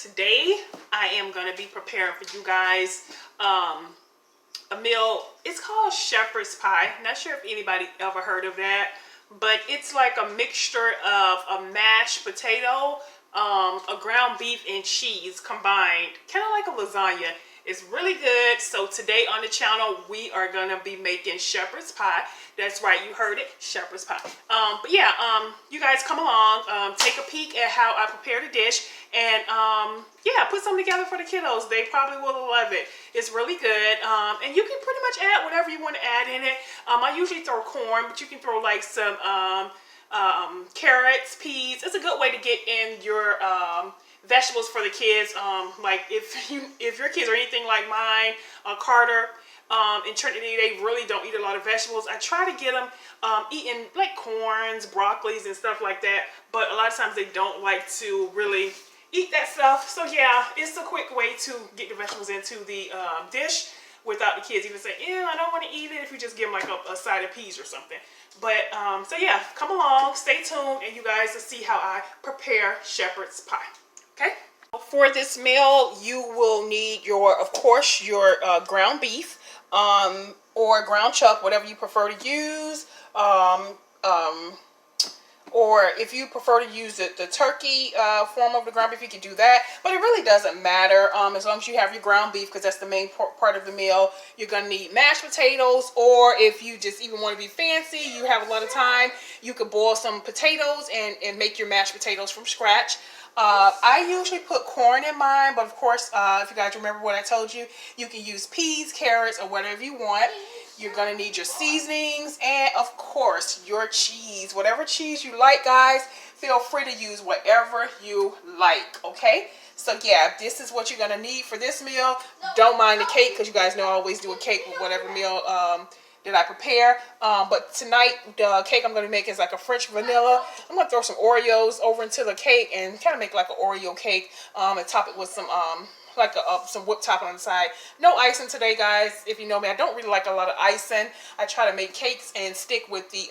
Today I am going to be preparing for you guys a meal. It's called Sheppards Pie. Not sure if anybody ever heard of that, but it's like a mixture of a mashed potato, a ground beef, and cheese combined, kind of like a lasagna. It's really good. So today on the channel, we are going to be making Sheppards Pie. That's right, you heard it, Sheppards Pie. But yeah, you guys come along, take a peek at how I prepare the dish, and yeah, put something together for the kiddos. They probably will love it. It's really good, and you can pretty much add whatever you want to add in it. I usually throw corn, but you can throw like some carrots, peas. It's a good way to get in your vegetables for the kids. Like if your kids are anything like mine, Carter and Trinity, they really don't eat a lot of vegetables. I try to get them eating like corns, broccolis, and stuff like that, but a lot of times they don't like to really eat that stuff. So yeah, it's a quick way to get the vegetables into the dish without the kids even saying, "Ew, I don't want to eat it," if you just give them like a side of peas or something. But so yeah, come along, stay tuned, and you guys will see how I prepare Sheppards Pie. Okay, for this meal you will need of course your ground beef, or ground chuck, whatever you prefer to use, or if you prefer to use the turkey form of the ground beef, you can do that, but it really doesn't matter as long as you have your ground beef, because that's the main part of the meal. You're gonna need mashed potatoes, or if you just even want to be fancy, you have a lot of time, you could boil some potatoes and make your mashed potatoes from scratch. I usually put corn in mine, but of course, if you guys remember what I told you, you can use peas, carrots, or whatever you want. You're going to need your seasonings and, of course, your cheese. Whatever cheese you like, guys, feel free to use whatever you like, okay? So, yeah, this is what you're going to need for this meal. Don't mind the cake, because you guys know I always do a cake with whatever meal that I prepare. But tonight, the cake I'm going to make is like a French vanilla. I'm going to throw some Oreos over into the cake and kind of make like an Oreo cake, and top it with some some whipped topping on the side. No icing today, guys. If you know me, I don't really like a lot of icing. I try to make cakes and stick with the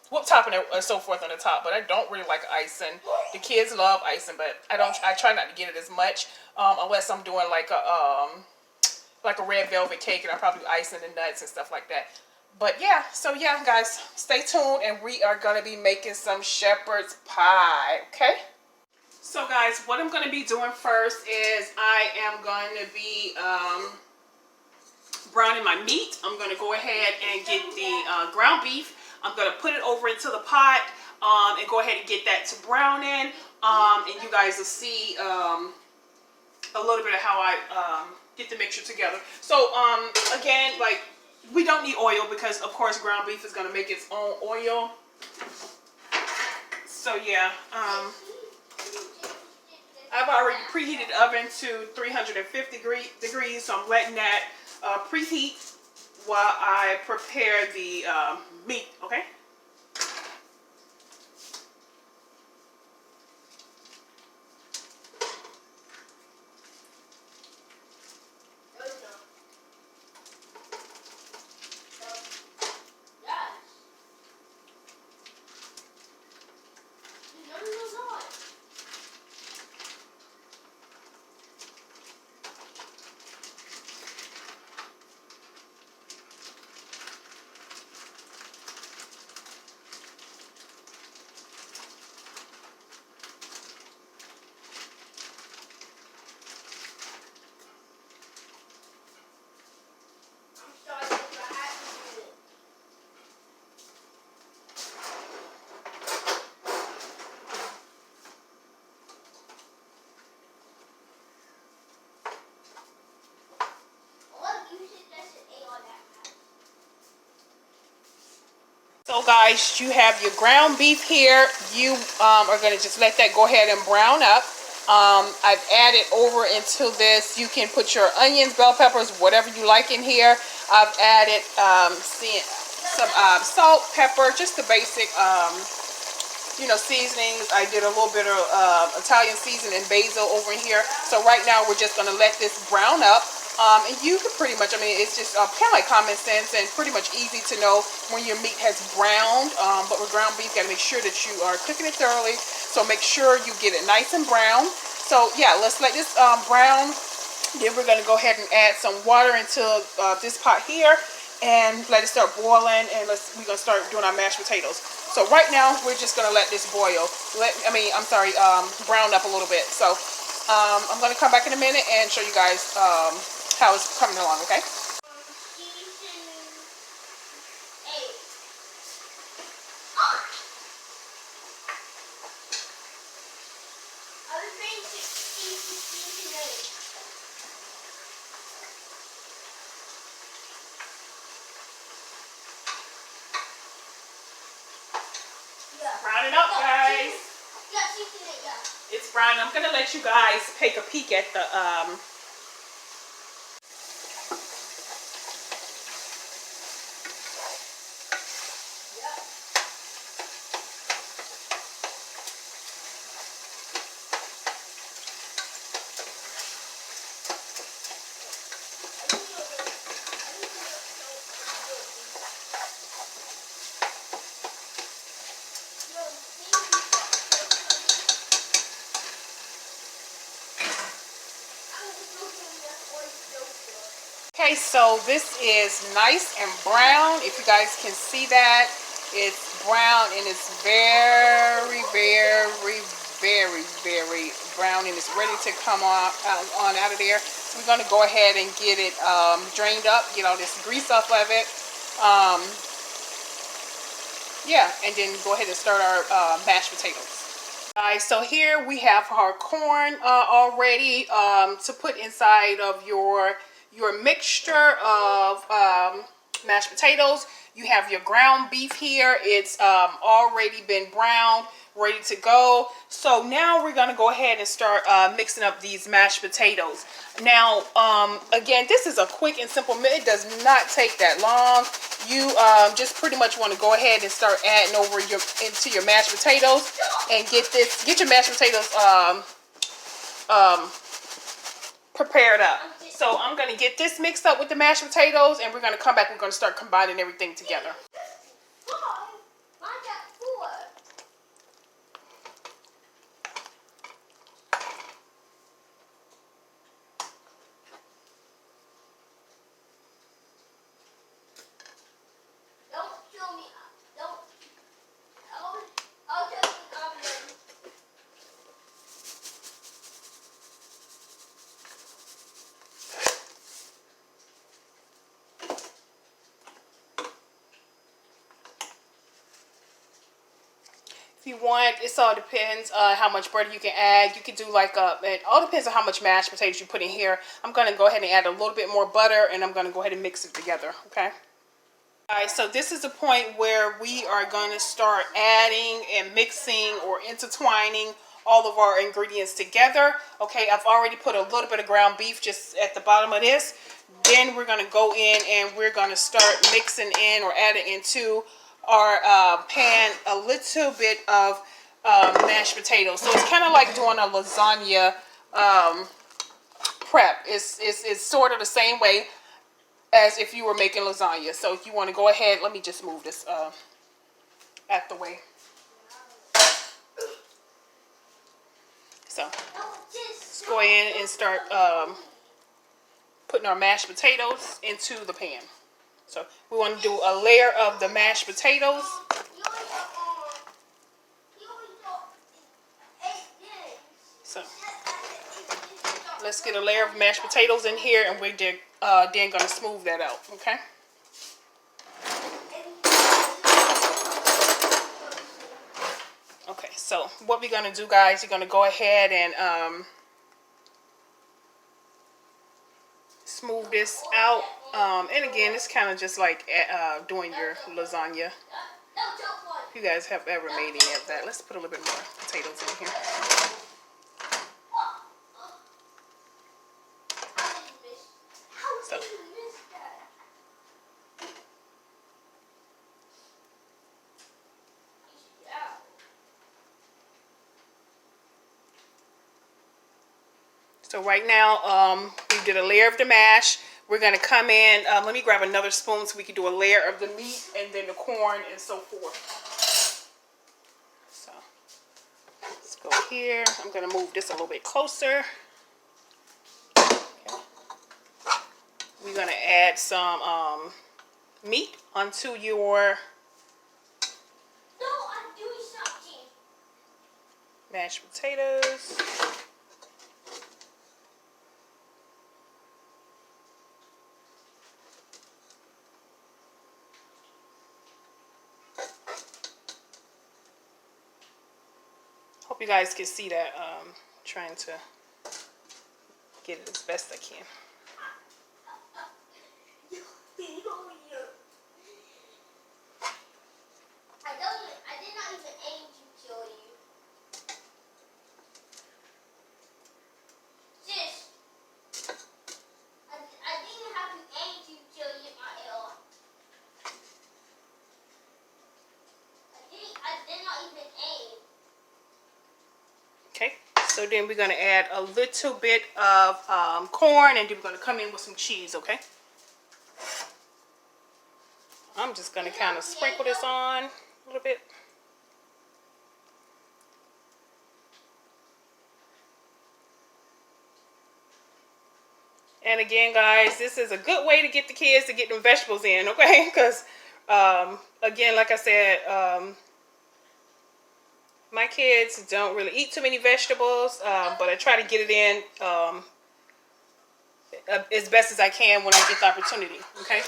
whipped topping and so forth on the top, but I don't really like icing. The kids love icing, but I try not to get it as much unless I'm doing like a red velvet cake, and I probably icing the nuts and stuff like that. But yeah, so yeah, guys, stay tuned, and we are going to be making some Sheppards Pie, okay? So guys, what I'm going to be doing first is I am going to be browning my meat. I'm going to go ahead and get the ground beef. I'm going to put it over into the pot and go ahead and get that to browning. And you guys will see a little bit of how I get the mixture together. So again, like, we don't need oil because of course ground beef is going to make its own oil. So yeah, I've already preheated the oven to 350 degrees, so I'm letting that preheat while I prepare the meat, okay? So guys, you have your ground beef here. You are going to just let that go ahead and brown up. I've added over into this, you can put your onions, bell peppers, whatever you like in here. I've added some salt, pepper, just the basic seasonings. I did a little bit of Italian seasoning and basil over in here. So right now we're just going to let this brown up. And you can pretty much, it's just kind of like common sense and pretty much easy to know when your meat has browned. But with ground beef, you got to make sure that you are cooking it thoroughly So make sure you get it nice and brown. So yeah, let's let this brown. Then we're gonna go ahead and add some water into this pot here and let it start boiling. And we're gonna start doing our mashed potatoes. So right now we're just gonna let this boil. Brown up a little bit. So I'm gonna come back in a minute and show you guys how it's coming along. Okay. Brown it up, guys. It's brown. I'm gonna let you guys take a peek at the Okay, so this is nice and brown. If you guys can see that, it's brown and it's very, very, very, very brown, and it's ready to come on out of there. So we're gonna go ahead and get it drained up, get all this grease off of it. Yeah, and then go ahead and start our mashed potatoes. Guys, so here we have our corn already to put inside of your mixture of mashed potatoes. You have your ground beef here. It's already been browned, ready to go. So now we're gonna go ahead and start mixing up these mashed potatoes. Now, again, this is a quick and simple meal. It does not take that long. You just pretty much want to go ahead and start adding over into your mashed potatoes and get your mashed potatoes prepared up. So I'm going to get this mixed up with the mashed potatoes, and we're going to come back. We're going to start combining everything together. If you want, it all depends how much butter you can add. You can do like it all depends on how much mashed potatoes you put in here. I'm going to go ahead and add a little bit more butter, and I'm going to go ahead and mix it together, okay? Alright, so this is the point where we are going to start adding and mixing or intertwining all of our ingredients together. Okay, I've already put a little bit of ground beef just at the bottom of this. Then we're going to go in and we're going to start mixing in or adding into our pan a little bit of mashed potatoes. So it's kind of like doing a lasagna prep. It's sort of the same way as if you were making lasagna. So if you want to go ahead, let me just move this out the way. So let's go in and start putting our mashed potatoes into the pan. So we want to do a layer of the mashed potatoes. So let's get a layer of mashed potatoes in here, and we're then going to smooth that out, okay? Okay, so what we're going to do, guys, you're going to go ahead and smooth this out. And again, it's kind of just like doing your lasagna. If you guys have ever made any of that, let's put a little bit more potatoes in here. So, so right now, we did a layer of the mash. We're going to come in, let me grab another spoon so we can do a layer of the meat and then the corn and so forth. here. I'm going to move this a little bit closer. Okay. We're going to add some meat onto your I'm doing something. Mashed potatoes. Hope you guys can see that. Trying to get it as best I can. I did not even aim to kill you. Sis, I didn't have to aim to kill you at all. I did not even aim. Okay, so then we're going to add a little bit of corn, and then we're going to come in with some cheese, okay? I'm just going to kind of sprinkle this on a little bit. And again, guys, this is a good way to get the kids to get them vegetables in, okay? Because, again, like I said, my kids don't really eat too many vegetables, but I try to get it in as best as I can when I get the opportunity, okay?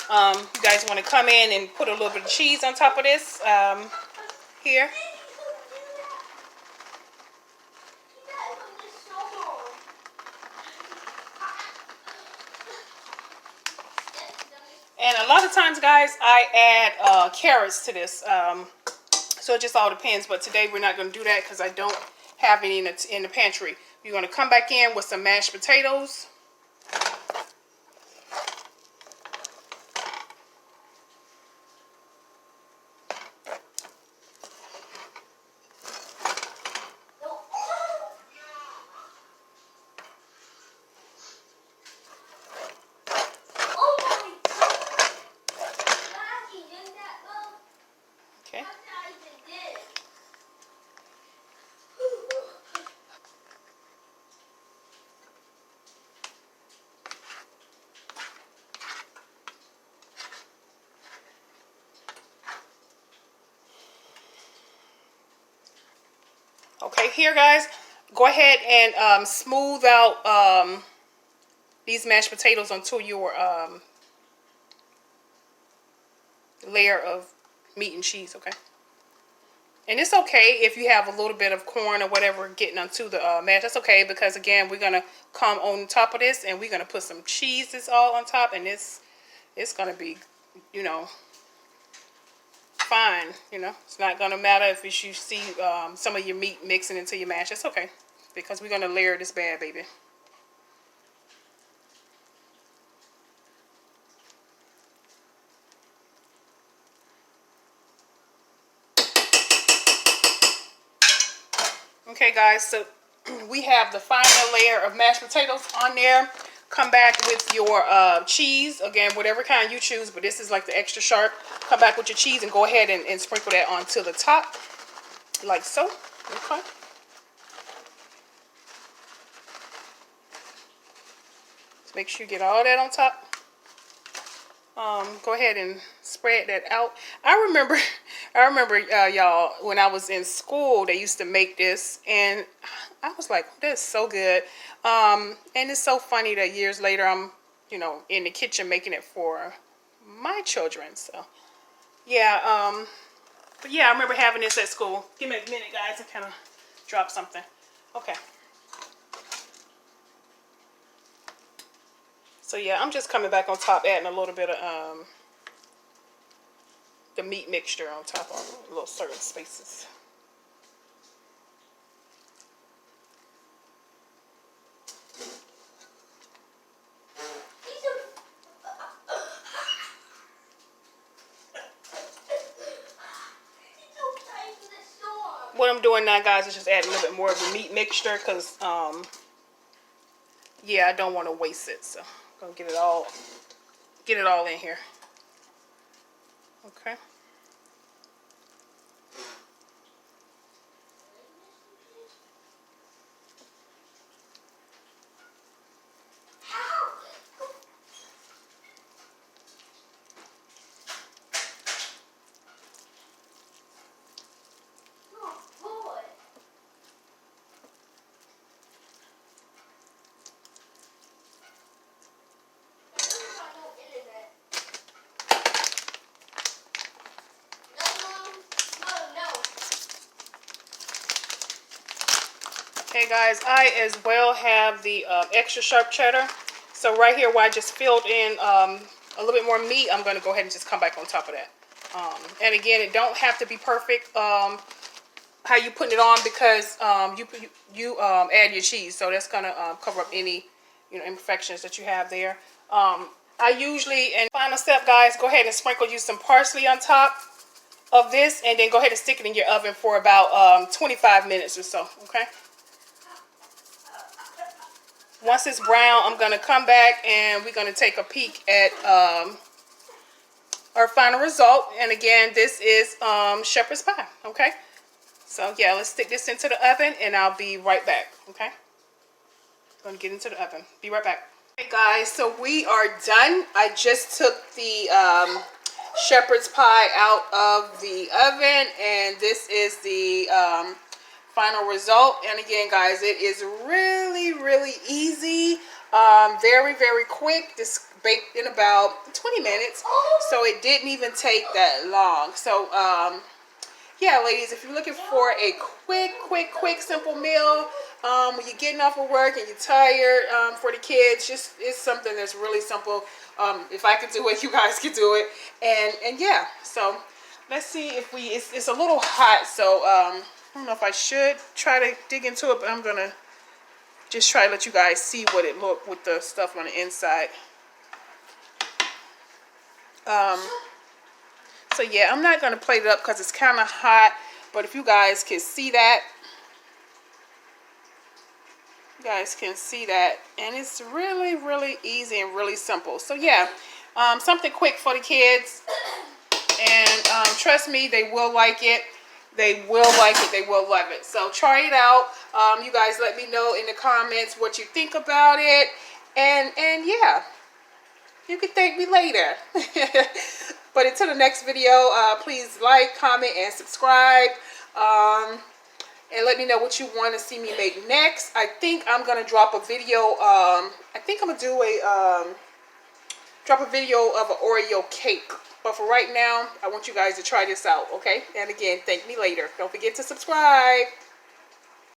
You guys want to come in and put a little bit of cheese on top of this here. And a lot of times, guys, I add carrots to this. So it just all depends. But today we're not going to do that because I don't have any in the pantry. You're going to come back in with some mashed potatoes. Okay, here, guys, go ahead and smooth out these mashed potatoes onto your layer of meat and cheese, okay? And it's okay if you have a little bit of corn or whatever getting onto the mash. That's okay because, again, we're going to come on top of this and we're going to put some cheeses all on top. And it's going to be, you know, fine. You know, it's not going to matter if you see some of your meat mixing into your mash. It's okay because we're going to layer this bad, baby. Okay, guys, so we have the final layer of mashed potatoes on there. Come back with your cheese. Again, whatever kind you choose, but this is like the extra sharp. Come back with your cheese and go ahead and sprinkle that onto the top, like so. Okay. So make sure you get all that on top. Go ahead and spread that out. I remember, y'all, when I was in school, they used to make this, and I was like, "This is so good." And it's so funny that years later, I'm, you know, in the kitchen making it for my children. So, yeah. But yeah, I remember having this at school. Give me a minute, guys. I kind of dropped something. Okay. So yeah, I'm just coming back on top, adding a little bit of the meat mixture on top of little certain spaces. What I'm doing now, guys, is just adding a little bit more of the meat mixture because, yeah, I don't want to waste it. So I'm gonna get it all in here. Okay. Hey guys, I as well have the extra sharp cheddar. So right here where I just filled in a little bit more meat, I'm going to go ahead and just come back on top of that. And again, it don't have to be perfect how you putting it on, because you add your cheese. So that's going to cover up any imperfections that you have there. I usually, and final step guys, go ahead and sprinkle you some parsley on top of this, and then go ahead and stick it in your oven for about 25 minutes or so, okay? Once it's brown, I'm going to come back and we're going to take a peek at our final result. And again, this is shepherd's pie, okay? So yeah, let's stick this into the oven and I'll be right back, okay? Going to get into the oven. Be right back. Hey guys, so we are done. I just took the shepherd's pie out of the oven, and this is the final result. And again guys, it is really easy, very quick. This baked in about 20 minutes, so it didn't even take that long. So yeah ladies, if you're looking for a quick simple meal when you're getting off of work and you're tired, for the kids, just it's something that's really simple. If I could do it, you guys could do it. And yeah, so let's see if it's a little hot, so I don't know if I should try to dig into it, but I'm gonna just try to let you guys see what it looked with the stuff on the inside. So yeah, I'm not gonna plate it up because it's kind of hot, but if you guys can see that, and it's really easy and really simple. So yeah, something quick for the kids, and trust me, they will like it. They will like it. They will love it. So try it out. You guys let me know in the comments what you think about it. And yeah, you can thank me later. But until the next video, please like, comment, and subscribe. And let me know what you want to see me make next. I think I'm going to drop a video. I think I'm going to do drop a video of an Oreo cake. But for right now, I want you guys to try this out, okay? And again, thank me later. Don't forget to subscribe.